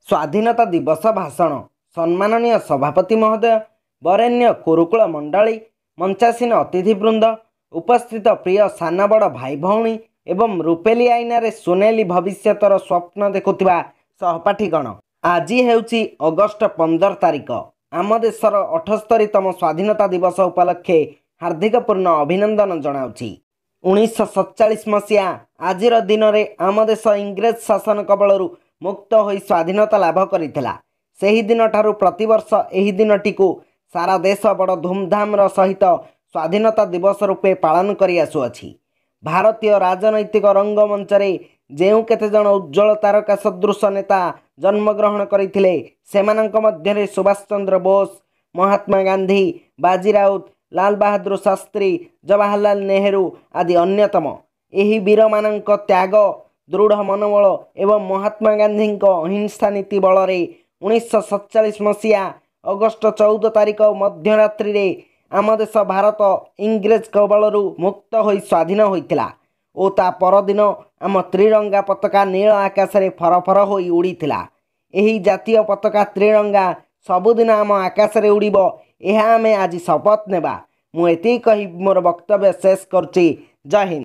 स्वाधीनता दिवस भाषण सम्माननीय सभापति महोदय वरेण्य गुरुकुल मंडली मंचासीन अतिथिवृंद उपस्थित प्रिय सान बड़ भाई भौणी एवं रूपेली आईनारे सुनेली भविष्यतर स्वप्न देखुथिबा सहपाठीगण आज हेउची अगस्ट 15 तारिख आम देशर 78तम स्वाधीनता दिवस उपलक्षे हार्दिक पूर्ण अभिनंदन जनाउछि। 1947 मसीहा आजिर दिन में आम देश इंग्रेज शासन कबलरू मुक्त होई स्वाधीनता लाभ करिथिला। सेही दिन ठारू प्रतिवर्ष एही दिनटिकु सारा देश बड़ धूमधाम सहित स्वाधीनता दिवस रूपे पालन करि आसुअछि। भारतीय राजनैतिक रंगमंच रे जेउ केते जण उज्जवल तारका सदृश नेता जन्मग्रहण करथिले सेमानंक मध्यरे सुभाष चंद्र बोस, महात्मा गांधी, बाजी राउत, लाल बहादुर शास्त्री, जवाहरलाल नेहरू आदि अन्यतम। एही वीर मानंक त्याग, दृढ़ मनोबल एवं महात्मा गांधी अहिंसा नीति बल 1947 मसीहा अगस्ट 14 तारिख मध्यरात्रि रे आम देश भारत इंग्रेज कबलरू मुक्त होई स्वाधीन होइतिला ओ ता परदिन आम त्रिरंगा पताका नील आकाश रे फरफर होई उड़ीतिला। एही जातीय पताका त्रिरंगा सबुदिन आम आकाश रे उड़ीबो एहा आमे आज शपथ नेबा। मु एति कहि मोर वक्तव्य शेष करछि। जय हिंद।